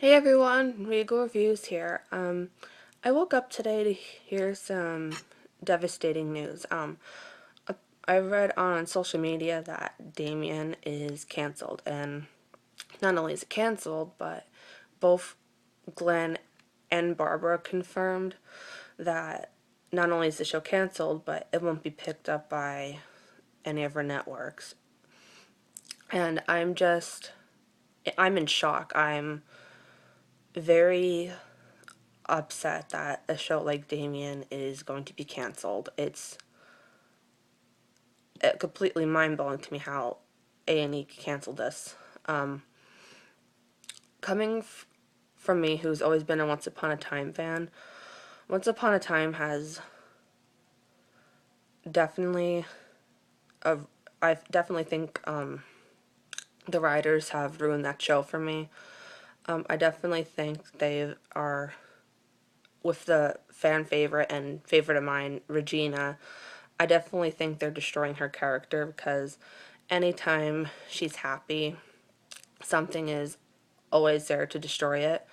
Hey everyone, Regal Reviews here. I woke up today to hear some devastating news. I read on social media that Damien is canceled, and not only is it canceled, but both Glenn and Barbara confirmed that not only is the show canceled, but it won't be picked up by any of our networks. And I'm in shock. I'm very upset that a show like Damien is going to be canceled. It's completely mind-blowing to me how A&E canceled this. Um, from me, who's always been a Once Upon a Time fan, Once Upon a Time has definitely, uh, I definitely think the writers have ruined that show for me. I definitely think they are, with the fan favorite and favorite of mine, Regina, I definitely think they're destroying her character because anytime she's happy, something is always there to destroy it.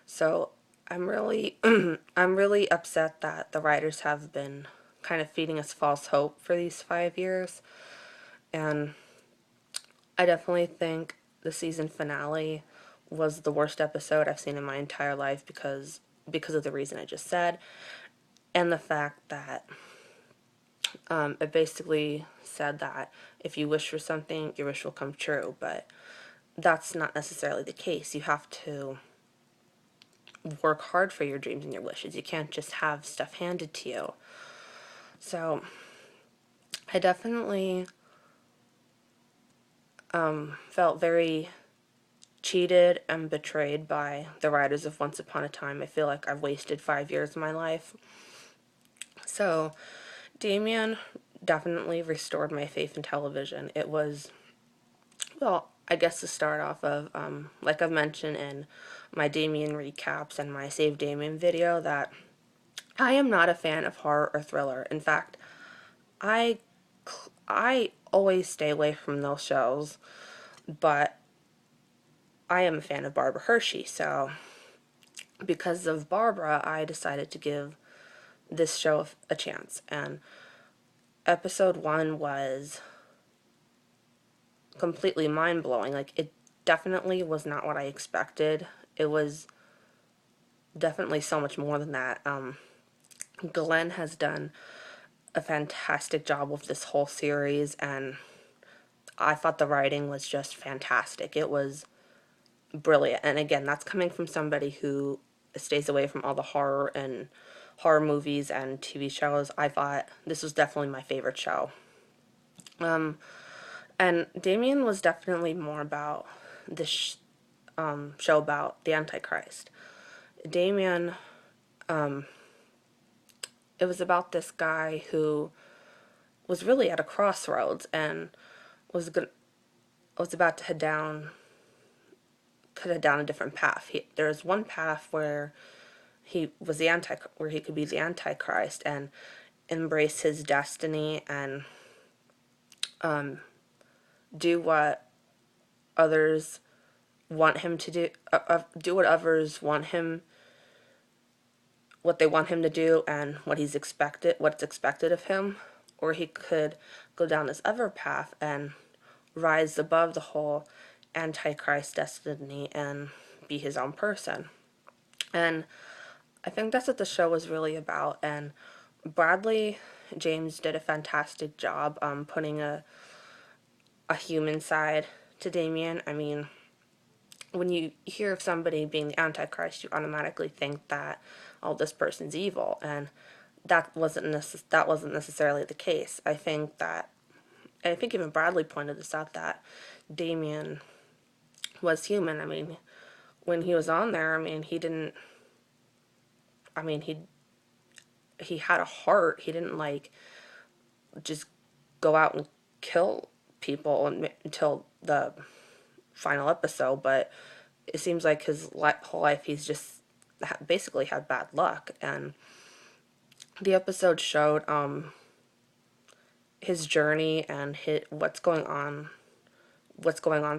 So I'm really I'm really upset that the writers have been kind of feeding us false hope for these 5 years. And I definitely think the season finale was the worst episode I've seen in my entire life because of the reason I just said, and the fact that it basically said that if you wish for something, your wish will come true, but that's not necessarily the case. You have to work hard for your dreams and your wishes. You can't just have stuff handed to you. So I definitely felt very cheated and betrayed by the writers of Once Upon a Time. I feel like I've wasted 5 years of my life. So Damien definitely restored my faith in television. It was, well, I guess to start off of, like I've mentioned in my Damien recaps and my Save Damien video, that I am not a fan of horror or thriller. In fact, I I always stay away from those shows, but I am a fan of Barbara Hershey, so because of Barbara, I decided to give this show a chance. And episode 1 was completely mind blowing. Like, it definitely was not what I expected. It was definitely so much more than that. Glenn has done a fantastic job with this whole series, and I thought the writing was just fantastic. It was brilliant. And again, that's coming from somebody who stays away from all the horror movies and TV shows. I thought this was definitely my favorite show. And Damien was definitely more about this show about the Antichrist. Damien, it was about this guy who was really at a crossroads and was going was about to could head down a different path. There was one path where where he could be the Antichrist and embrace his destiny and do what others want him to do, do what others want him, what they want him to do, and what's expected of him. Or he could go down this other path and rise above the whole Antichrist destiny and be his own person. And I think that's what the show was really about. And Bradley James did a fantastic job putting a human side to Damien. I mean, when you hear of somebody being the Antichrist, you automatically think that, oh, this person's evil, and that wasn't necessarily the case. I think even Bradley pointed this out, that Damien was human. I mean, when he was on there, I mean, he didn't. I mean, he had a heart. He didn't like just go out and kill people until the final episode, but it seems like his whole life he's just basically had bad luck. And the episode showed his journey and what's going on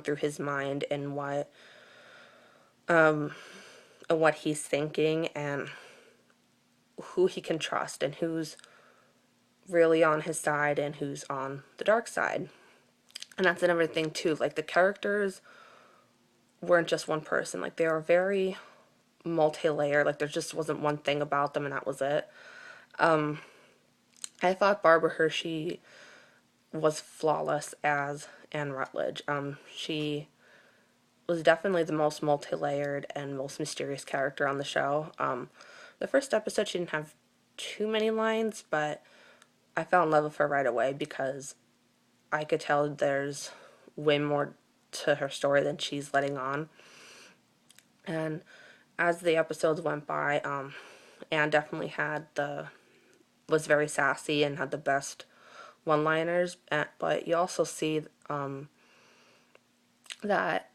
through his mind, and and what he's thinking and who he can trust and who's really on his side and who's on the dark side. And that's another thing too. Like the characters weren't just one person. Like they were very multi-layered. Like there just wasn't one thing about them and that was it. I thought Barbara Hershey was flawless as Anne Rutledge. She was definitely the most multi-layered and most mysterious character on the show. The first episode she didn't have too many lines, but I fell in love with her right away because I could tell there's way more to her story than she's letting on. And as the episodes went by, Anne definitely was very sassy and had the best one-liners. But you also see that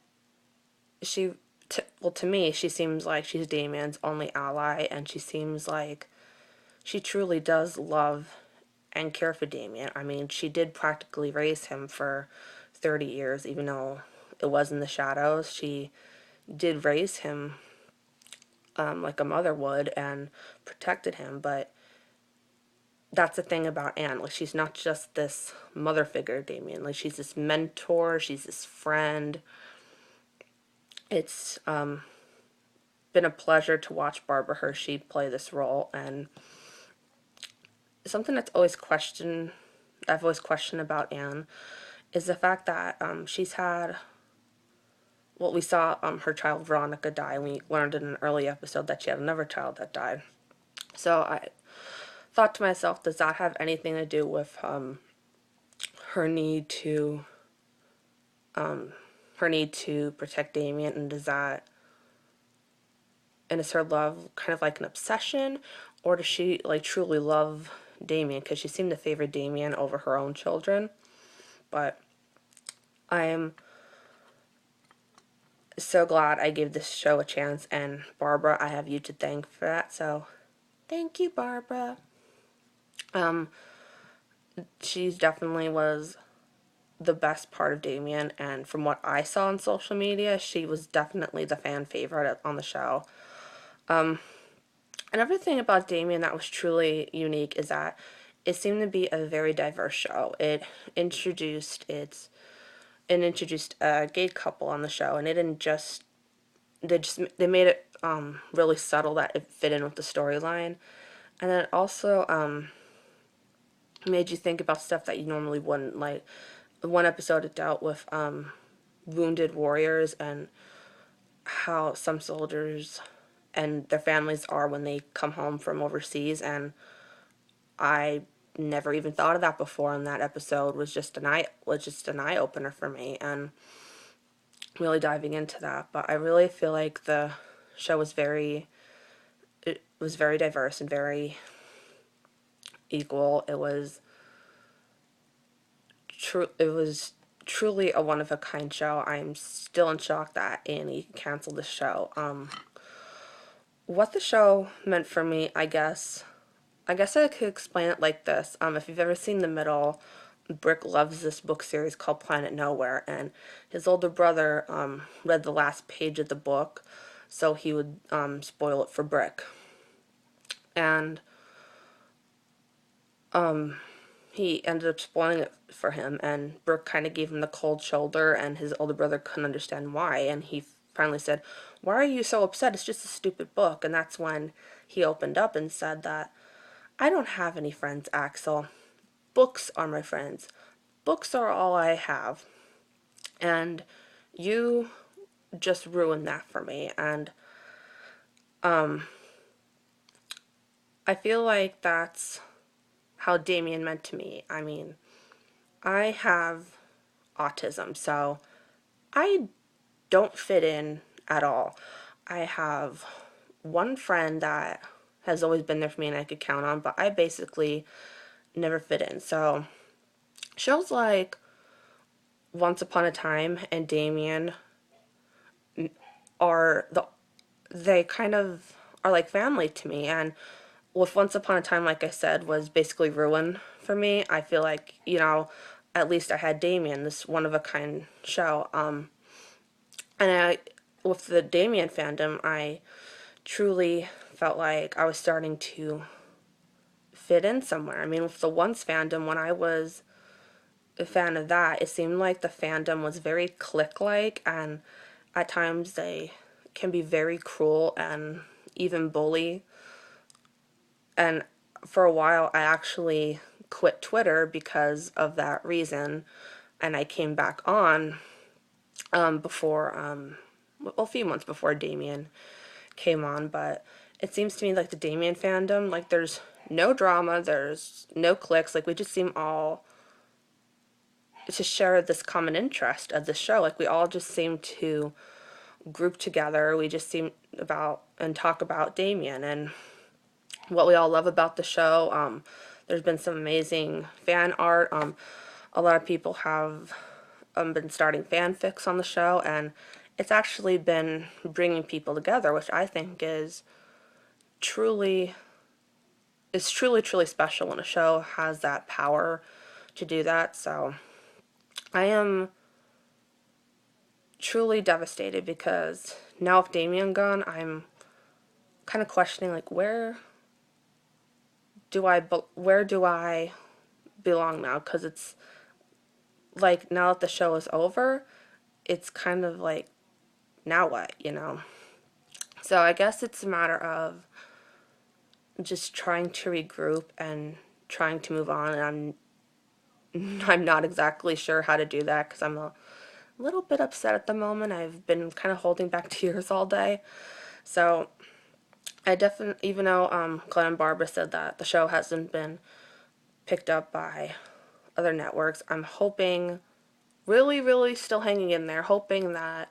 to me, she seems like she's Damien's only ally, and she seems like she truly does love and care for Damien. I mean, she did practically raise him for 30 years, even though it was in the shadows. She did raise him like a mother would and protected him, but that's the thing about Anne. Like, she's not just this mother figure, Damien. Like, she's this mentor, she's this friend. It's been a pleasure to watch Barbara Hershey play this role, and something I've always questioned about Anne is the fact that she's had, well, we saw her child Veronica die, and we learned in an early episode that she had another child that died. So I thought to myself, does that have anything to do with her need to protect Damien, and is her love kind of like an obsession, or does she like truly love Damien? Because she seemed to favor Damien over her own children. But I am so glad I gave this show a chance, and Barbara, I have you to thank for that. So thank you, Barbara. She's definitely was the best part of Damien, and from what I saw on social media, she was definitely the fan favorite on the show. Another thing about Damien that was truly unique is that it seemed to be a very diverse show. It introduced a gay couple on the show, and it didn't just they made it really subtle that it fit in with the storyline, and then it also made you think about stuff that you normally wouldn't. Like one episode, it dealt with wounded warriors and how some soldiers and their families are when they come home from overseas, and I never even thought of that before, and that episode was just an eye opener for me, and really diving into that. But I really feel like the show was very diverse and very equal. It was truly a one of a kind show. I'm still in shock that Annie canceled the show. What the show meant for me, I guess I could explain it like this. If you've ever seen The Middle, Brick loves this book series called Planet Nowhere, and his older brother read the last page of the book, so he would spoil it for Brick. And he ended up spoiling it for him, and Brooke kind of gave him the cold shoulder, and his older brother couldn't understand why, and he finally said, "Why are you so upset? It's just a stupid book." And that's when he opened up and said that, "I don't have any friends, Axel. Books are my friends. Books are all I have. And you just ruined that for me." And I feel like that's how Damien meant to me. I mean, I have autism, so I don't fit in at all. I have one friend that has always been there for me and I could count on, but I basically never fit in. So shows like Once Upon a Time and Damien are they kind of are like family to me, and with Once Upon a Time, like I said, was basically ruined for me. I feel like, at least I had Damien, this one of a kind show. And with the Damien fandom, I truly felt like I was starting to fit in somewhere. I mean, with the Once fandom, when I was a fan of that, it seemed like the fandom was very clique-like, and at times they can be very cruel and even bully. And for a while, I actually quit Twitter because of that reason, and I came back on before, well, a few months before Damien came on. But it seems to me like the Damien fandom, like there's no drama, there's no cliques, like we just seem all to share this common interest of the show. Like we all just seem to group together. We just seem about and talk about Damien and what we all love about the show. There's been some amazing fan art. A lot of people have been starting fanfics on the show, and it's actually been bringing people together, which I think truly truly special when a show has that power to do that. So I am truly devastated because now with Damien gone, I'm kind of questioning like where do I belong now? Because it's like now that the show is over, it's kind of like now what, you know? So I guess it's a matter of just trying to regroup and trying to move on, and I'm not exactly sure how to do that because I'm a little bit upset at the moment. I've been kind of holding back tears all day. So I definitely, even though Glenn and Barbara said that the show hasn't been picked up by other networks, I'm hoping, really still hanging in there, hoping that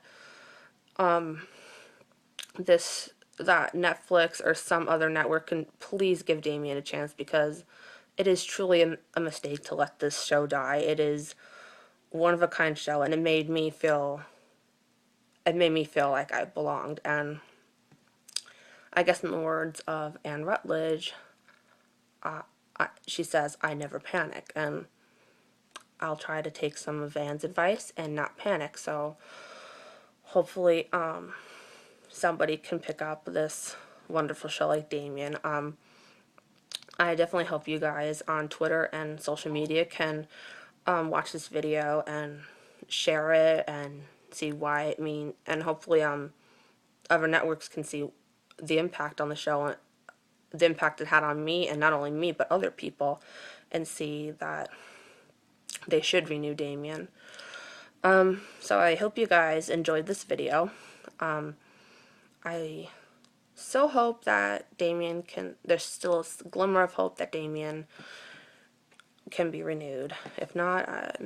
this that Netflix or some other network can please give Damien a chance, because it is truly a mistake to let this show die. It is one of a kind show, and it made me feel like I belonged. And I guess in the words of Anne Rutledge, she says, "I never panic," and I'll try to take some of Anne's advice and not panic. So hopefully, somebody can pick up this wonderful show like Damien. I definitely hope you guys on Twitter and social media can watch this video and share it and see why it mean, and hopefully other networks can see the impact on the show, the impact it had on me, and not only me but other people, and see that they should renew Damien. So I hope you guys enjoyed this video. I so hope that Damien can, there's still a glimmer of hope that Damien can be renewed. If not,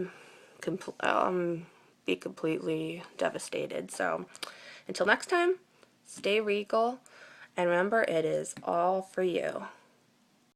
be completely devastated. So until next time, stay regal, and remember, it is all for you.